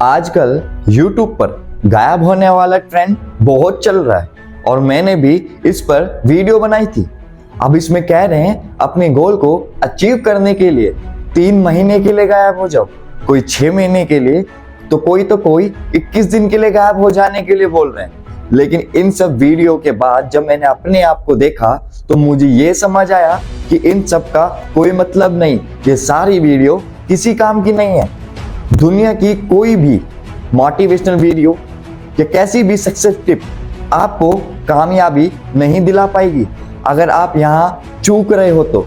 आजकल YouTube पर गायब होने वाला ट्रेंड बहुत चल रहा है और मैंने भी इस पर वीडियो बनाई थी। अब इसमें कह रहे हैं अपने गोल को अचीव करने के लिए 3 महीने के लिए गायब हो जाओ, कोई 6 महीने के लिए, तो कोई 21 दिन के लिए गायब हो जाने के लिए बोल रहे हैं। लेकिन इन सब वीडियो के बाद जब मैंने अपने आप को देखा तो मुझे ये समझ आया कि इन सब का कोई मतलब नहीं, ये सारी वीडियो किसी काम की नहीं है। दुनिया की कोई भी मोटिवेशनल वीडियो या कैसी भी सक्सेस टिप आपको कामयाबी नहीं दिला पाएगी अगर आप यहाँ चूक रहे हो। तो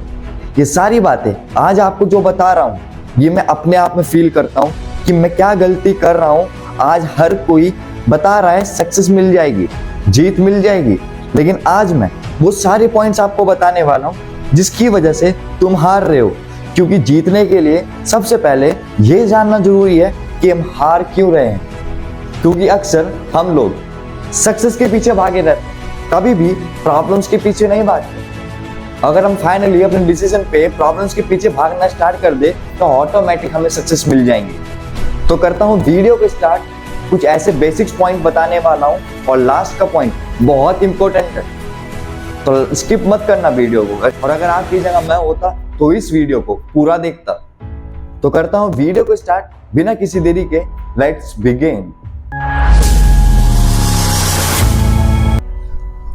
ये सारी बातें आज आपको जो बता रहा हूँ ये मैं अपने आप में फील करता हूँ कि मैं क्या गलती कर रहा हूँ। आज हर कोई बता रहा है सक्सेस मिल जाएगी, जीत मिल जाएगी, लेकिन आज मैं वो सारे पॉइंट्स आपको बताने वाला हूँ जिसकी वजह से तुम हार रहे हो। क्योंकि जीतने के लिए सबसे पहले ये जानना जरूरी है कि हम हार क्यों रहे हैं। क्योंकि अक्सर हम लोग सक्सेस के पीछे भागे रहते हैं, कभी भी प्रॉब्लम्स के पीछे नहीं भागते। अगर हम फाइनली अपने डिसीजन पे प्रॉब्लम्स के पीछे भागना स्टार्ट कर दे तो ऑटोमेटिक हमें सक्सेस मिल जाएंगी। तो करता हूँ वीडियो को स्टार्ट, कुछ ऐसे बेसिक्स पॉइंट बताने वाला हूँ और लास्ट का पॉइंट बहुत इंपॉर्टेंट है, तो स्किप मत करना वीडियो को। और अगर आपकी जगह मैं होता तो इस वीडियो को पूरा देखता। तो करता हूँ वीडियो को स्टार्ट बिना किसी देरी के। Let's begin.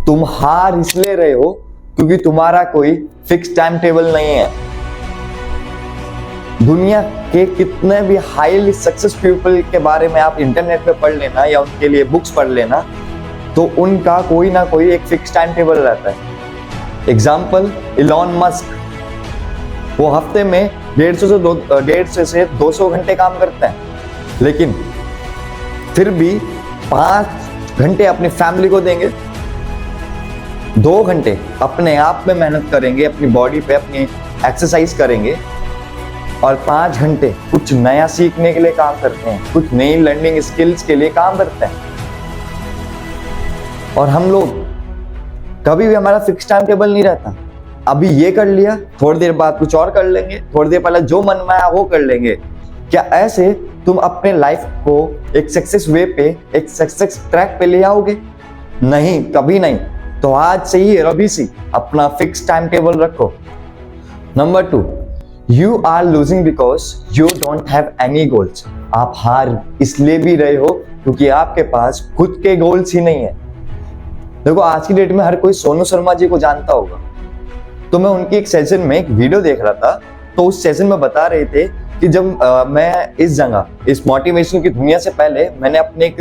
तुम हार इसलिए रहे हो क्योंकि तुम्हारा कोई फिक्स टाइम टेबल नहीं है। दुनिया के कितने भी हाईली सक्सेस पीपल के बारे में आप इंटरनेट पे पढ़ लेना या उनके लिए बुक्स पढ़ लेना, तो उनका कोई ना कोई एक फिक्स टाइम टेबल रहता है। एग्जाम्पल इलॉन मस्क, वो हफ्ते में 150 से 200 घंटे काम करते हैं, लेकिन फिर भी 5 घंटे अपनी फैमिली को देंगे, 2 घंटे अपने आप में मेहनत करेंगे, अपनी बॉडी पे अपनी एक्सरसाइज करेंगे, और 5 घंटे कुछ नया सीखने के लिए काम करते हैं, कुछ नई लर्निंग स्किल्स के लिए काम करते हैं। और हम लोग कभी भी हमारा फिक्स टाइम टेबल नहीं रहता। अभी ये कर लिया, थोड़ी देर बाद कुछ और कर लेंगे, थोड़ी देर पहले जो मन में आया वो कर लेंगे। क्या ऐसे तुम अपने लाइफ को एक सक्सेस वे पे, एक सक्सेस ट्रैक पे ले आओगे? नहीं, कभी नहीं। तो आज से ही अभी से अपना फिक्स टाइम टेबल रखो। Number 2, you are losing because you don't have any goals. आप हार इसलिए भी रहे हो क्योंकि आपके पास खुद के गोल्स ही नहीं है। देखो, आज की डेट में हर कोई सोनू शर्मा जी को जानता होगा। तो मैं उनकी एक सेशन में एक वीडियो देख रहा था, तो उस सेशन में बता रहे थे कि जब मैं इस जगह, इस मोटिवेशन की दुनिया से पहले मैंने अपने एक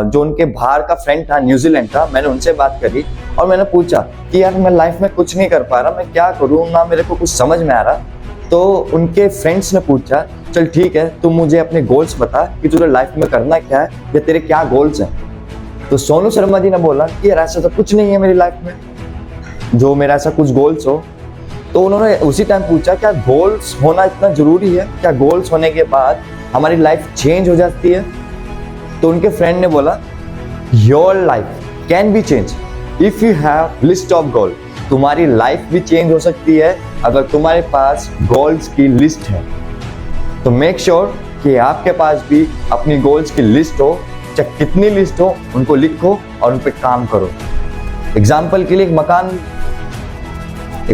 जो उनके बाहर का फ्रेंड था, न्यूजीलैंड का, मैंने उनसे बात करी और मैंने पूछा कि यार मैं लाइफ में कुछ नहीं कर पा रहा, मैं क्या करूँ, ना मेरे को कुछ समझ में आ रहा। तो उनके फ्रेंड्स ने पूछा, चल ठीक है, तुम मुझे अपने गोल्स बता कि तुझे लाइफ में करना क्या है या तेरे क्या गोल्स हैं। तो सोनू शर्मा जी ने बोला कि यार ऐसा तो कुछ नहीं है मेरी लाइफ में जो मेरा ऐसा कुछ गोल्स हो। तो उन्होंने उसी टाइम पूछा, क्या गोल्स होना इतना जरूरी है? क्या गोल्स होने के बाद हमारी लाइफ चेंज हो जाती है? तो उनके फ्रेंड ने बोला, your life can be change if you have list of goal. तुम्हारी लाइफ भी चेंज हो सकती है अगर तुम्हारे पास गोल्स की लिस्ट है। तो मेक श्योर कि आपके पास भी अपनी गोल्स की लिस्ट हो, चाहे कितनी लिस्ट हो, उनको लिखो और उन पर काम करो। एग्जाम्पल के लिए एक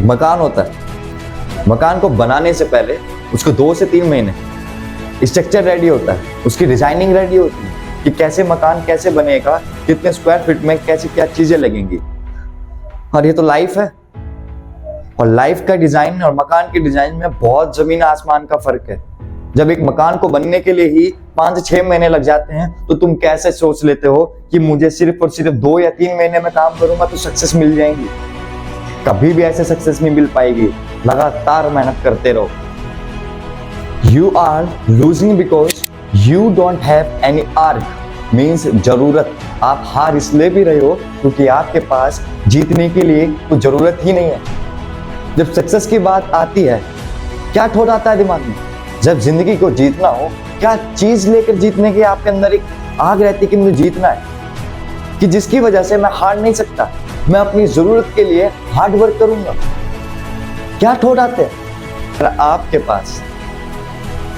मकान होता है। मकान को बनाने से पहले उसको 2 से 3 महीने स्ट्रक्चर रेडी होता है, उसकी डिजाइनिंग रेडी होती है कि कैसे मकान कैसे बनेगा, कितने स्क्वायर फीट में कैसे क्या चीजें लगेंगी। और ये तो लाइफ है, और लाइफ का डिजाइन और मकान के डिजाइन में बहुत जमीन आसमान का फर्क है। जब एक मकान को बनने के लिए ही 5 से 6 महीने लग जाते हैं, तो तुम कैसे सोच लेते हो कि मुझे सिर्फ और सिर्फ 2 या 3 महीने में काम करूंगा तो सक्सेस मिल जाएंगी? कभी भी ऐसे सक्सेस नहीं मिल पाएगी। लगातार मेहनत करते रहो। You are losing because you don't have any urge means जरूरत। आप हार इसलिए भी रहे हो क्योंकि आपके पास जीतने के लिए कोई जरूरत ही नहीं है। जब सक्सेस की बात आती है, क्या ठोट आता है दिमाग में? जब जिंदगी को जीतना हो, क्या चीज लेकर जीतने की आपके अंदर एक आग रहती है कि मुझे जीतना है, कि जिसकी वजह से मैं हार नहीं सकता, मैं अपनी जरूरत के लिए हार्ड वर्क करूंगा। क्या ठोट आते हैं? आपके पास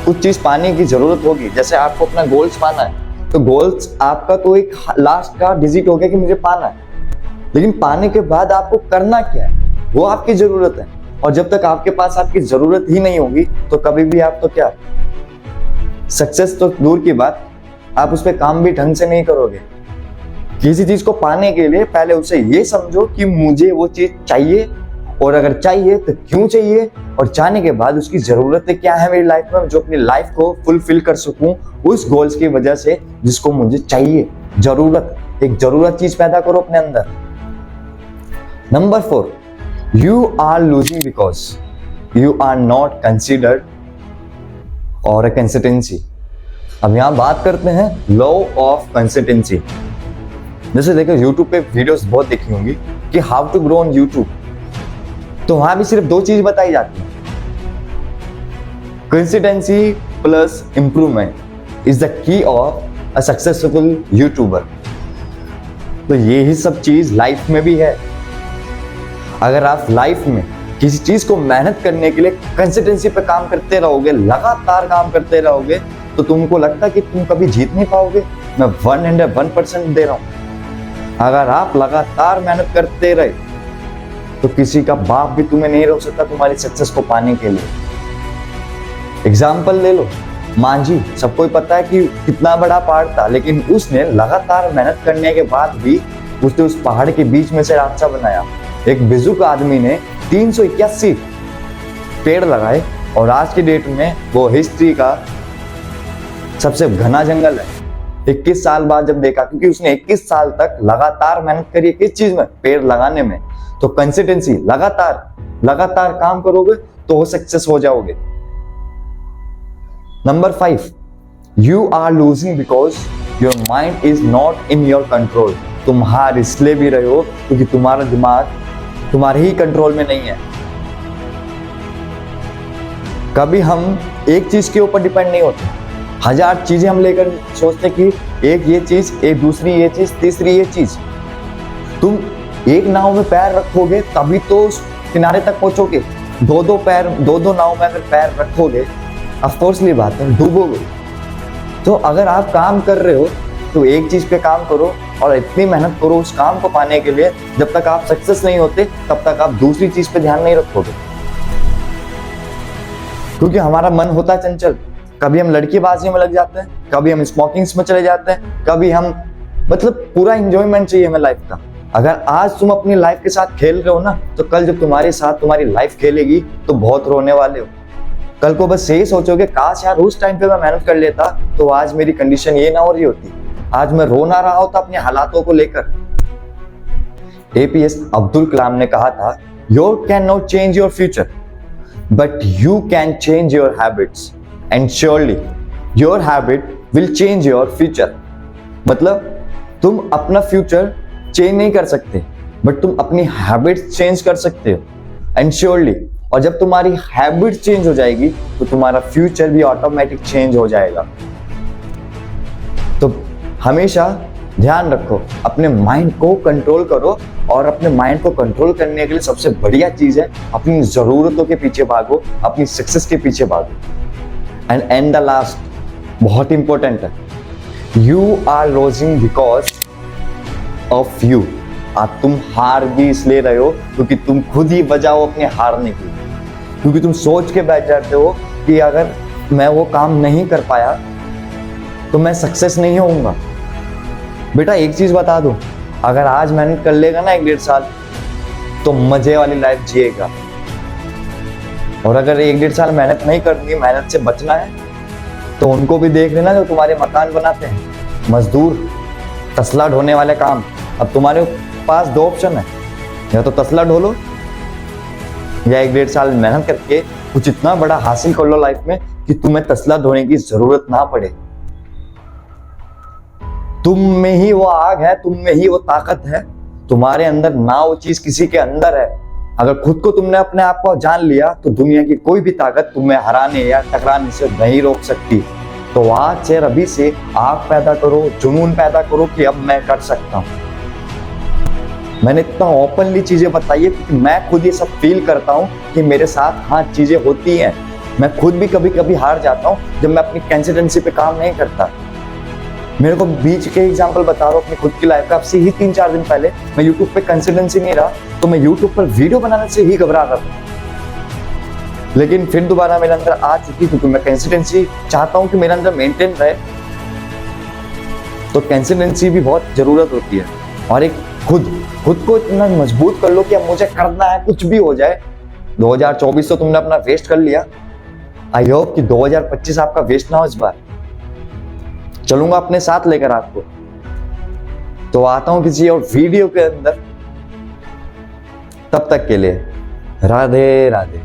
कुछ चीज पाने की जरूरत होगी। जैसे आपको अपना गोल्स पाना है तो गोल्स आपका तो एक लास्ट का डिजिट हो गया कि मुझे पाना है, लेकिन पाने के बाद आपको करना क्या है वो आपकी जरूरत है। और जब तक आपके पास आपकी जरूरत ही नहीं होगी तो कभी भी आप तो क्या, सक्सेस तो दूर की बात, आप उस पर काम भी ढंग से नहीं करोगे। किसी चीज को पाने के लिए पहले उसे ये समझो कि मुझे वो चीज चाहिए, और अगर चाहिए तो क्यों चाहिए, और चाहने के बाद उसकी जरूरतें क्या है मेरी लाइफ में, जो अपनी लाइफ को फुलफिल कर सकूं उस गोल्स की वजह से जिसको मुझे चाहिए। जरूरत, एक जरूरत चीज पैदा करो अपने अंदर। Number 4, you are losing because you are not considered और अ कंसिस्टेंसी। अब यहां बात करते हैं लॉ ऑफ कंसिस्टेंसी। जैसे देखो यूट्यूब पे वीडियोस बहुत देखी होंगी कि how to grow on YouTube, तो वहां भी सिर्फ 2 चीज बताई जाती है, consistency plus improvement is the key of a successful YouTuber. तो ये ही सब चीज लाइफ में भी है। अगर आप लाइफ में किसी चीज को मेहनत करने के लिए कंसिस्टेंसी पे काम करते रहोगे, लगातार काम करते रहोगे, तो तुमको लगता है कि तुम कभी जीत नहीं पाओगे। मैं 101% दे रहा हूं। अगर आप लगातार मेहनत करते रहे तो किसी का बाप भी तुम्हें नहीं रोक सकता तुम्हारी सक्सेस को पाने के लिए। एग्जाम्पल ले लो, मांझी, सबको पता है कि कितना बड़ा पहाड़ था, लेकिन उसने लगातार मेहनत करने के बाद भी उसने उस पहाड़ के बीच में से रास्ता बनाया। एक बिजुक आदमी ने 381 पेड़ लगाए और आज की डेट में वो हिस्ट्री का सबसे घना जंगल है। 21 साल बाद जब देखा, क्योंकि उसने 21 साल तक लगातार मेहनत करी किस चीज में, पेड़ लगाने में। तो कंसिस्टेंसी, लगातार काम करोगे तो वो सक्सेस हो जाओगे। Number 5, you are losing because your mind is not in your control. तुम हार इसलिए भी रहे हो क्योंकि तुम्हारा दिमाग तुम्हारे ही कंट्रोल में नहीं है। कभी हम एक चीज के ऊपर डिपेंड नहीं होते, 1000 चीजें हम लेकर सोचते कि एक ये चीज, एक दूसरी ये चीज, तीसरी ये चीज। तुम एक नाव में पैर रखोगे तभी तो किनारे तक पहुंचोगे। दो नाव में अगर पैर रखोगे, अफकोर्सली बात है, डूबोगे। तो अगर आप काम कर रहे हो तो एक चीज पे काम करो और इतनी मेहनत करो उस काम को पाने के लिए, जब तक आप सक्सेस नहीं होते तब तक आप दूसरी चीज पे ध्यान नहीं रखोगे। क्योंकि हमारा मन होता है चंचल। कभी हम लड़कीबाजी में लग जाते हैं, कभी हम स्मोकिंग्स में चले जाते हैं, कभी हम पूरा एंजॉयमेंट चाहिए हमें लाइफ का। अगर आज तुम अपनी लाइफ के साथ खेल रहे हो ना, तो कल जब तुम्हारे साथ तुम्हारी लाइफ खेलेगी तो बहुत रोने वाले हो। कल को बस यही सोचोगे काश यार उस टाइम पे मैं मेहनत कर लेता तो आज मेरी कंडीशन ये ना हो रही होती, आज मैं रो ना रहा होता अपने हालातों को लेकर। APS अब्दुल कलाम ने कहा था, You cannot change your future, but you can change your habits, and surely your habit will change your future. मतलब तुम अपना फ्यूचर चेंज नहीं कर सकते, बट तुम अपनी हैबिट्स चेंज कर सकते हो, एंड श्योरली। और जब तुम्हारी हैबिट चेंज हो जाएगी तो तुम्हारा फ्यूचर भी ऑटोमेटिक चेंज हो जाएगा। तो हमेशा ध्यान रखो, अपने माइंड को कंट्रोल करो, और अपने माइंड को कंट्रोल करने के लिए सबसे बढ़िया चीज है अपनी जरूरतों के पीछे भागो, अपनी सक्सेस के पीछे भागो। एंड द लास्ट बहुत इंपॉर्टेंट है, you are losing because of you. आज तुम हार भी इसलिए रहे हो क्योंकि तुम खुद ही वजह हो अपने हारने की। क्योंकि तुम सोच के बैठ जाते हो कि अगर मैं वो काम नहीं कर पाया तो मैं सक्सेस नहीं होऊंगा। बेटा एक चीज बता दूं, अगर आज मेहनत कर लेगा ना 1-1.5 साल तो मजे वाली लाइफ जिएगा। और अगर 1-1.5 साल मेहनत नहीं करनी, मेहनत से बचना है, तो उनको भी देख लेना जो तुम्हारे मकान बनाते हैं, मजदूर, तसला ढोने वाले काम। अब तुम्हारे पास 2 ऑप्शन है, या तो तसला ढो लो या 1-1.5 साल मेहनत करके कुछ इतना बड़ा हासिल कर लो लाइफ में कि तुम्हें तसला ढोने की जरूरत ना पड़े। तुम में ही वो आग है, तुम में ही वो ताकत है, तुम्हारे अंदर ना वो चीज किसी के अंदर है। अगर खुद को तुमने अपने आप को जान लिया तो दुनिया की कोई भी ताकत तुम्हें हराने या टकराने से नहीं रोक सकती। तो आज से, अभी से आग पैदा करो, जुनून पैदा करो कि अब मैं कर सकता हूं। मैंने इतना ओपनली चीजें बताई है क्योंकि मैं खुद ये सब फील करता हूं कि मेरे साथ हाँ चीजें होती हैं। मैं खुद भी कभी कभी हार जाता हूँ जब मैं अपनी कंसिस्टेंसी पे काम नहीं करता। मेरे को बीच के एग्जांपल बता रहा हूँ अपनी खुद की लाइफ का। अब से ही 3-4 दिन पहले मैं यूट्यूब पे कंसिस्टेंसी नहीं रहा, तो मैं यूट्यूब पर वीडियो बनाने से ही घबरा रहा था। लेकिन फिर दोबारा मेरे अंदर आ चुकी, क्योंकि मैं कंसिस्टेंसी चाहता हूँ कि मेरे अंदर मेंटेन रहे। तो कंसिस्टेंसी भी बहुत जरूरत होती है। और एक खुद को इतना मजबूत कर लो कि अब मुझे करना है, कुछ भी हो जाए। 2024 तो तुमने अपना वेस्ट कर लिया। आई होप कि 2025 आपका वेस्ट ना हो इस बार। चलूंगा अपने साथ लेकर आपको। तो आता हूं किसी और वीडियो के अंदर। तब तक के लिए राधे राधे।